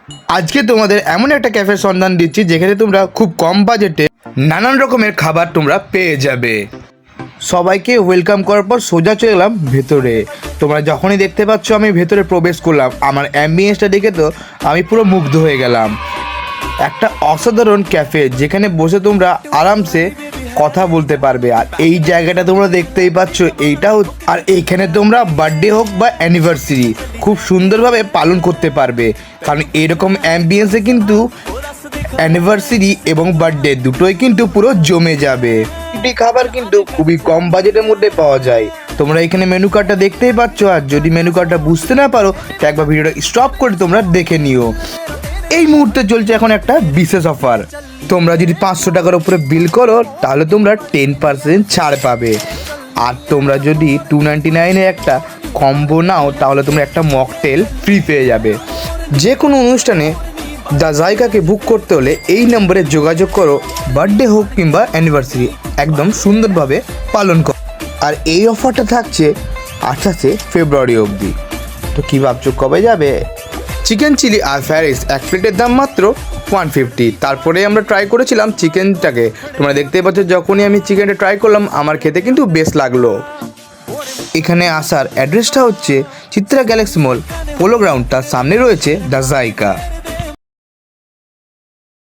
আজকে তোমাদের এমন একটা ক্যাফের সন্ধান দিচ্ছি যেখানে তোমরা খুব কম বাজেটে নানান রকমের খাবার তোমরা পেয়ে যাবে। সবাইকে ওয়েলকাম করার পর সোজা চলে গেলাম ভেতরে। তোমরা যখনই দেখতে পাচ্ছ আমি ভেতরে প্রবেশ করলাম, আমার অ্যাম্বিয়েন্সটা দেখে তো আমি পুরো মুগ্ধ হয়ে গেলাম। একটা অসাধারণ ক্যাফে যেখানে বসে তোমরা আরামসে কথা বলতে পারবে। আর এই জায়গাটা তোমরা দেখতেই পাচ্ছ, এইটাও আর এইখানে তোমরা বার্থডে হোক বা অ্যানিভার্সারি খুব সুন্দরভাবে পালন করতে পারবে, কারণ এরকম অ্যাম্বিয়েন্সে কিন্তু অ্যানিভার্সারি এবং বার্থডে দুটোই কিন্তু পুরো জমে যাবে। এই খাবার কিন্তু খুবই কম বাজেটের মধ্যে পাওয়া যায়। তোমরা এখানে মেনু কার্ডটা দেখতেই পাচ্ছ, আর যদি মেনু কার্ডটা বুঝতে না পারো তো একবার ভিডিওটা স্টপ করে তোমরা দেখে নিও। এই মুহূর্তে চলছে এখন একটা বিশেষ অফার। তোমরা যদি 500 টাকার উপরে বিল করো তাহলে তোমরা 10% ছাড় পাবে। আর তোমরা যদি 299 একটা কম্বো নাও তাহলে তোমরা একটা মকটেল ফ্রি পেয়ে যাবে। যে কোনো অনুষ্ঠানে দ্য জায়গাকে বুক করতে হলে এই নম্বরে যোগাযোগ করো। বার্থডে হোক কিংবা অ্যানিভার্সারি একদম সুন্দরভাবে পালন করো। আর এই অফারটা থাকছে 28 ফেব্রুয়ারি অবধি। তো কী ভাবছো কবে যাবে? চিকেন চিলি আর ফ্রাইড রাইস এক প্লেটের দাম মাত্র 150। তারপরে আমরা ট্রাই করেছিলাম চিকেনটাকে। তোমরা দেখতেই পাচ্ছ যখনই আমি চিকেনটা ট্রাই করলাম আমার খেতে কিন্তু বেশ লাগলো। এখানে আসার অ্যাড্রেসটা হচ্ছে চিত্রা গ্যালাক্সি মল, পোলো গ্রাউন্ড, তার সামনে রয়েছে দ্য জায়গা।